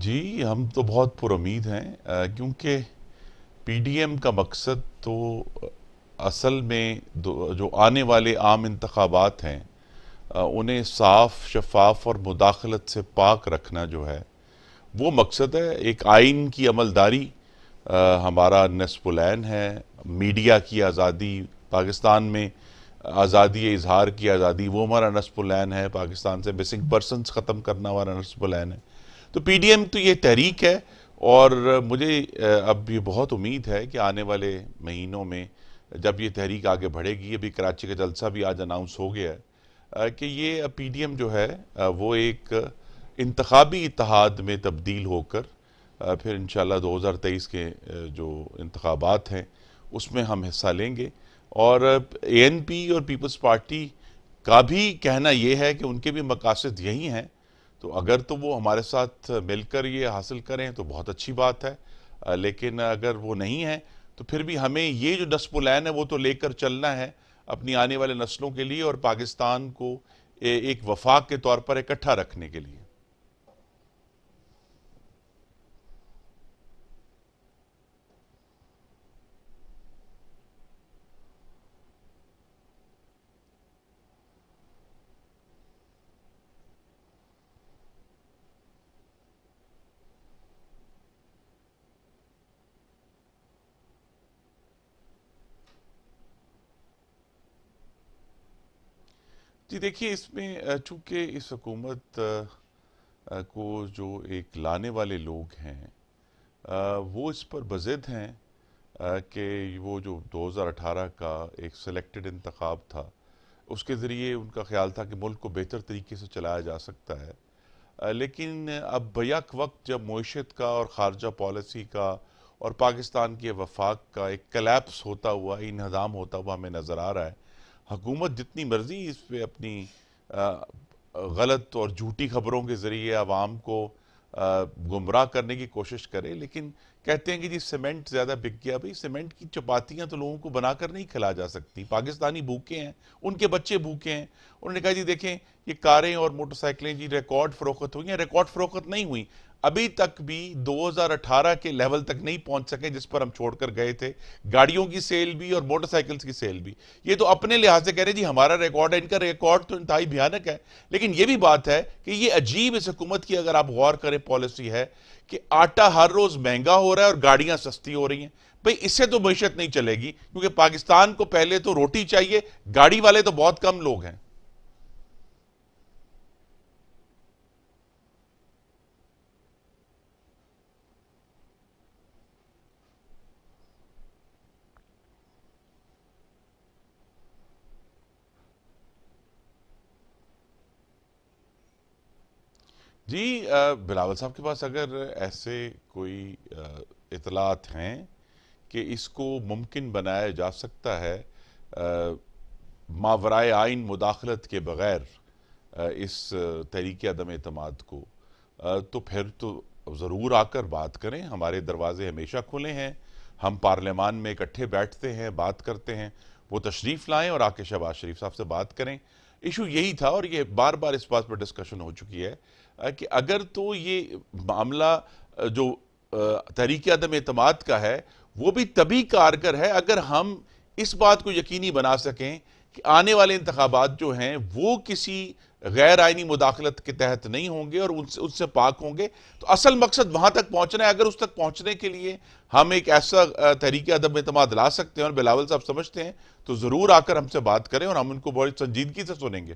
جی ہم تو بہت پر امید ہیں کیونکہ پی ڈی ایم کا مقصد تو اصل میں جو آنے والے عام انتخابات ہیں انہیں صاف شفاف اور مداخلت سے پاک رکھنا جو ہے وہ مقصد ہے. ایک آئین کی عملداری ہمارا نصف العین ہے. میڈیا کی آزادی پاکستان میں، آزادی اظہار کی آزادی، وہ ہمارا نصف العین ہے. پاکستان سے مسنگ پرسنز ختم کرنا ہمارا نصف العین ہے. تو پی ڈی ایم تو یہ تحریک ہے، اور مجھے اب یہ بہت امید ہے کہ آنے والے مہینوں میں جب یہ تحریک آگے بڑھے گی، ابھی کراچی کا جلسہ بھی آج اناؤنس ہو گیا ہے کہ یہ پی ڈی ایم جو ہے وہ ایک انتخابی اتحاد میں تبدیل ہو کر پھر انشاءاللہ 2023 کے جو انتخابات ہیں اس میں ہم حصہ لیں گے. اور اے این پی اور پیپلز پارٹی کا بھی کہنا یہ ہے کہ ان کے بھی مقاصد یہی ہیں. تو اگر تو وہ ہمارے ساتھ مل کر یہ حاصل کریں تو بہت اچھی بات ہے، لیکن اگر وہ نہیں ہے تو پھر بھی ہمیں یہ جو نصب العین ہے وہ تو لے کر چلنا ہے اپنی آنے والے نسلوں کے لیے، اور پاکستان کو ایک وفاق کے طور پر اکٹھا رکھنے کے لیے. جی دیکھیے، اس میں چونکہ اس حکومت کو جو ایک لانے والے لوگ ہیں وہ اس پر بضد ہیں کہ وہ جو 2018 کا ایک سلیکٹڈ انتخاب تھا اس کے ذریعے ان کا خیال تھا کہ ملک کو بہتر طریقے سے چلایا جا سکتا ہے. لیکن اب بیک وقت جب معیشت کا اور خارجہ پالیسی کا اور پاکستان کے وفاق کا ایک کلیپس ہوتا ہوا، انہدام ہوتا ہوا ہمیں نظر آ رہا ہے. حکومت جتنی مرضی اس پہ اپنی غلط اور جھوٹی خبروں کے ذریعے عوام کو گمراہ کرنے کی کوشش کرے، لیکن کہتے ہیں کہ جی سیمنٹ زیادہ بک گیا. بھئی سیمنٹ کی چپاتیاں تو لوگوں کو بنا کر نہیں کھلا جا سکتی. پاکستانی بھوکے ہیں، ان کے بچے بھوکے ہیں. انہوں نے کہا جی دیکھیں یہ کاریں اور موٹر سائیکلیں جی ریکارڈ فروخت ہوئی ہیں. ریکارڈ فروخت نہیں ہوئی، ابھی تک بھی 2018 کے لیول تک نہیں پہنچ سکے جس پر ہم چھوڑ کر گئے تھے، گاڑیوں کی سیل بھی اور موٹر سائیکلز کی سیل بھی. یہ تو اپنے لحاظ سے کہہ رہے جی ہمارا ریکارڈ ہے، ان کا ریکارڈ تو انتہائی بھیانک ہے. لیکن یہ بھی بات ہے کہ یہ عجیب اس حکومت کی اگر آپ غور کریں پالیسی ہے کہ آٹا ہر روز مہنگا ہو رہا ہے اور گاڑیاں سستی ہو رہی ہیں. بھئی اس سے تو معیشت نہیں چلے گی، کیونکہ پاکستان کو پہلے تو روٹی چاہیے، گاڑی والے تو بہت کم لوگ ہیں. جی بلاول صاحب کے پاس اگر ایسے کوئی اطلاعات ہیں کہ اس کو ممکن بنایا جا سکتا ہے ماورائے آئین مداخلت کے بغیر اس تحریک عدم اعتماد کو، تو پھر تو ضرور آ کر بات کریں. ہمارے دروازے ہمیشہ کھلے ہیں. ہم پارلیمان میں اکٹھے بیٹھتے ہیں، بات کرتے ہیں. وہ تشریف لائیں اور آ کے شہباز شریف صاحب سے بات کریں. ایشو یہی تھا، اور یہ بار بار اس بات پر ڈسکشن ہو چکی ہے کہ اگر تو یہ معاملہ جو تحریک عدم اعتماد کا ہے وہ بھی تبھی کارگر ہے اگر ہم اس بات کو یقینی بنا سکیں کہ آنے والے انتخابات جو ہیں وہ کسی غیر آئینی مداخلت کے تحت نہیں ہوں گے اور ان سے پاک ہوں گے. تو اصل مقصد وہاں تک پہنچنا ہے. اگر اس تک پہنچنے کے لیے ہم ایک ایسا تحریک عدم اعتماد لا سکتے ہیں اور بلاول صاحب سمجھتے ہیں تو ضرور آ کر ہم سے بات کریں اور ہم ان کو بڑی سنجیدگی سے سنیں گے.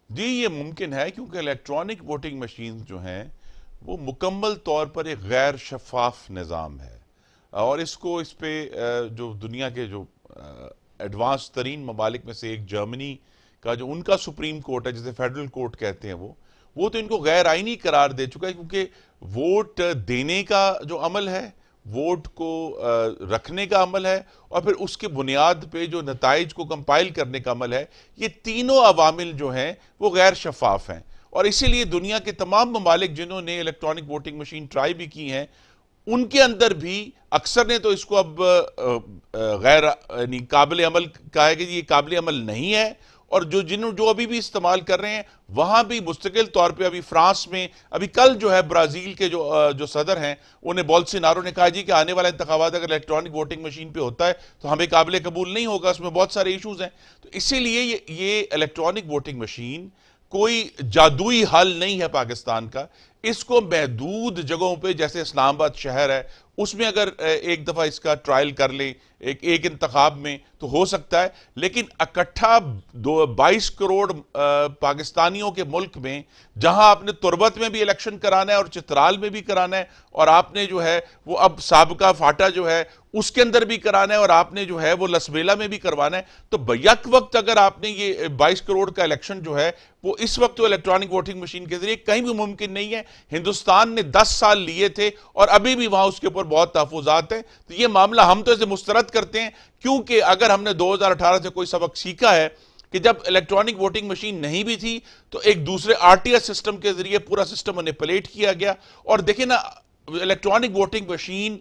جی یہ ممکن ہے، کیونکہ الیکٹرانک ووٹنگ مشین جو ہیں وہ مکمل طور پر ایک غیر شفاف نظام ہے. اور اس پہ جو دنیا کے جو ایڈوانس ترین ممالک میں سے ایک جرمنی کا جو ان کا سپریم کورٹ ہے، جسے فیڈرل کورٹ کہتے ہیں، وہ تو ان کو غیر آئینی قرار دے چکا ہے. کیونکہ ووٹ دینے کا جو عمل ہے، ووٹ کو رکھنے کا عمل ہے، اور پھر اس کے بنیاد پہ جو نتائج کو کمپائل کرنے کا عمل ہے، یہ تینوں عوامل جو ہیں وہ غیر شفاف ہیں. اور اسی لیے دنیا کے تمام ممالک جنہوں نے الیکٹرانک ووٹنگ مشین ٹرائی بھی کی ہیں، ان کے اندر بھی اکثر نے تو اس کو اب غیر یعنی قابل عمل کہا ہے کہ یہ قابل عمل نہیں ہے، اور جو ابھی بھی استعمال کر رہے ہیں وہاں بھی مستقل طور پہ ابھی فرانس میں ابھی کل جو ہے برازیل کے جو صدر ہیں انہیں بولسونارو نے کہا جی کہ آنے والا انتخابات اگر الیکٹرانک ووٹنگ مشین پہ ہوتا ہے تو ہمیں قابل قبول نہیں ہوگا، اس میں بہت سارے ایشوز ہیں۔ تو اسی لیے یہ الیکٹرانک ووٹنگ مشین کوئی جادوئی حل نہیں ہے پاکستان کا، اس کو محدود جگہوں پہ جیسے اسلام آباد شہر ہے اس میں اگر ایک دفعہ اس کا ٹرائل کر لیں ایک انتخاب میں تو ہو سکتا ہے، لیکن اکٹھا 22 کروڑ پاکستانیوں کے ملک میں جہاں آپ نے تربت میں بھی الیکشن کرانا ہے اور چترال میں بھی کرانا ہے، اور آپ نے جو ہے وہ اب سابقہ فاٹا جو ہے اس کے اندر بھی کرانا ہے، اور آپ نے جو ہے وہ لسبیلا میں بھی کروانا ہے، تو بیک وقت اگر آپ نے یہ 22 کروڑ کا الیکشن جو ہے وہ اس وقت الیکٹرانک ووٹنگ مشین کے ذریعے کہیں بھی ممکن نہیں ہے۔ ہندوستان نے 10 سال لیے تھے اور ابھی بھی وہاں اس کے اوپر بہت تحفظات ہیں، تو یہ معاملہ ہم تو اسے مسترد کرتے ہیں، کیونکہ اگر ہم نے 2018 سے کوئی سبق سیکھا ہے کہ جب الیکٹرانک ووٹنگ مشین نہیں بھی تھی تو ایک دوسرے آر ٹی ایس سسٹم کے ذریعے پورا سسٹم مینیپولیٹ کیا گیا، اور دیکھیں نا الیکٹرانک ووٹنگ مشین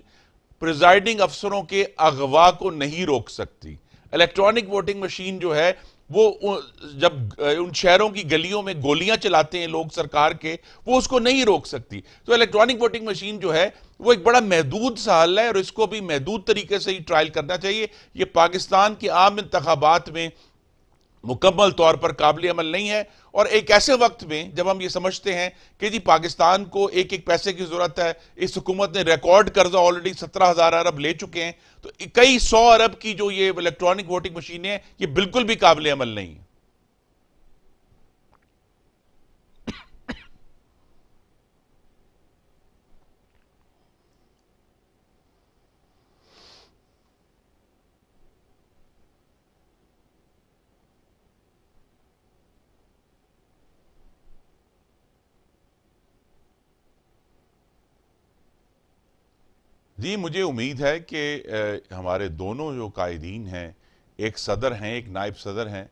پریزائڈنگ افسروں کے اغوا کو نہیں روک سکتی۔ الیکٹرانک ووٹنگ مشین جو ہے وہ جب ان شہروں کی گلیوں میں گولیاں چلاتے ہیں لوگ سرکار کے، وہ اس کو نہیں روک سکتی۔ تو الیکٹرانک ووٹنگ مشین جو ہے وہ ایک بڑا محدود سا حل ہے، اور اس کو بھی محدود طریقے سے ہی ٹرائل کرنا چاہیے۔ یہ پاکستان کے عام انتخابات میں مکمل طور پر قابل عمل نہیں ہے، اور ایک ایسے وقت میں جب ہم یہ سمجھتے ہیں کہ جی پاکستان کو ایک ایک پیسے کی ضرورت ہے، اس حکومت نے ریکارڈ قرضہ آلریڈی 17,000 ارب لے چکے ہیں، تو کئی 100 ارب کی جو یہ الیکٹرانک ووٹنگ مشینیں ہیں یہ بالکل بھی قابل عمل نہیں ہیں۔ جی مجھے امید ہے کہ ہمارے دونوں جو قائدین ہیں، ایک صدر ہیں ایک نائب صدر ہیں،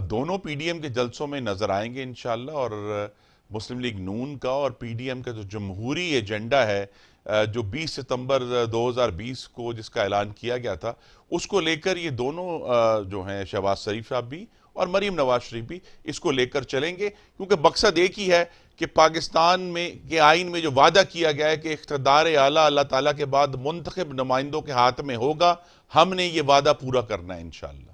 دونوں پی ڈی ایم کے جلسوں میں نظر آئیں گے انشاءاللہ، اور مسلم لیگ نون کا اور پی ڈی ایم کا جو جمہوری ایجنڈا ہے جو 20 ستمبر 2020 کو جس کا اعلان کیا گیا تھا، اس کو لے کر یہ دونوں جو ہیں شہباز شریف صاحب بھی اور مریم نواز شریف بھی اس کو لے کر چلیں گے، کیونکہ مقصد ایک ہی ہے کہ پاکستان میں کے آئین میں جو وعدہ کیا گیا ہے کہ اقتدار اعلیٰ اللہ تعالیٰ کے بعد منتخب نمائندوں کے ہاتھ میں ہوگا، ہم نے یہ وعدہ پورا کرنا ہے انشاءاللہ۔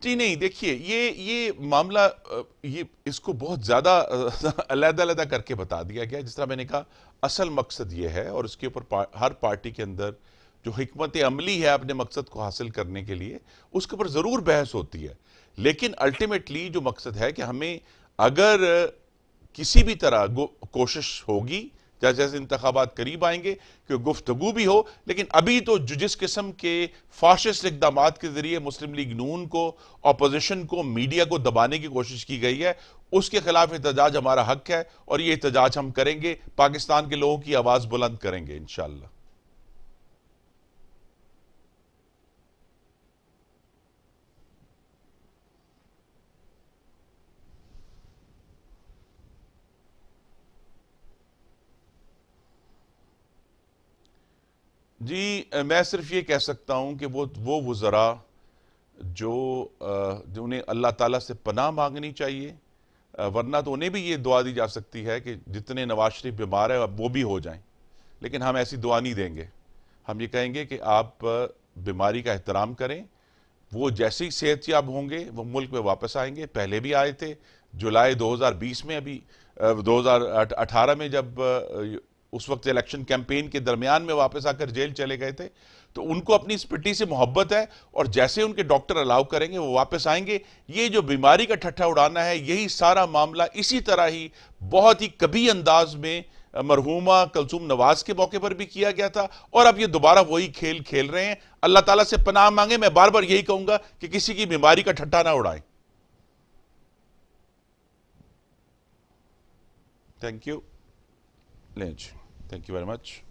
جی نہیں، دیکھیے یہ معاملہ یہ اس کو بہت زیادہ علیحدہ علیحدہ کر کے بتا دیا گیا، جس طرح میں نے کہا اصل مقصد یہ ہے، اور اس کے اوپر ہر پارٹی کے اندر جو حکمت عملی ہے اپنے مقصد کو حاصل کرنے کے لیے اس کے اوپر ضرور بحث ہوتی ہے، لیکن الٹیمیٹلی جو مقصد ہے کہ ہمیں اگر کسی بھی طرح کوشش ہوگی جیسے جیسے انتخابات قریب آئیں گے کہ گفتگو بھی ہو، لیکن ابھی تو جس قسم کے فاشسٹ اقدامات کے ذریعے مسلم لیگ نون کو، اپوزیشن کو، میڈیا کو دبانے کی کوشش کی گئی ہے، اس کے خلاف احتجاج ہمارا حق ہے، اور یہ احتجاج ہم کریں گے، پاکستان کے لوگوں کی آواز بلند کریں گے انشاءاللہ۔ جی میں صرف یہ کہہ سکتا ہوں کہ وہ وزراء جو جو انہیں اللہ تعالیٰ سے پناہ مانگنی چاہیے، ورنہ تو انہیں بھی یہ دعا دی جا سکتی ہے کہ جتنے نواز شریف بیمار ہیں اب وہ بھی ہو جائیں، لیکن ہم ایسی دعا نہیں دیں گے۔ ہم یہ کہیں گے کہ آپ بیماری کا احترام کریں، وہ جیسے ہی صحت یاب ہوں گے وہ ملک میں واپس آئیں گے، پہلے بھی آئے تھے جولائی 2020 میں، ابھی 2018 میں جب اس وقت الیکشن کیمپین کے درمیان میں واپس آ کر جیل چلے گئے تھے، تو ان کو اپنی اس پٹی سے محبت ہے، اور جیسے ان کے ڈاکٹر الاؤ کریں گے وہ واپس آئیں گے۔ یہ جو بیماری کا ٹھٹھا اڑانا ہے، یہی سارا معاملہ اسی طرح ہی بہت ہی کبھی انداز میں مرحومہ کلثوم نواز کے موقع پر بھی کیا گیا تھا، اور اب یہ دوبارہ وہی کھیل کھیل رہے ہیں۔ اللہ تعالیٰ سے پناہ مانگیں، میں بار بار یہی کہوں گا کہ کسی کی بیماری کا ٹھٹھا نہ اڑائیں۔ Thank you Lynch thank you very much.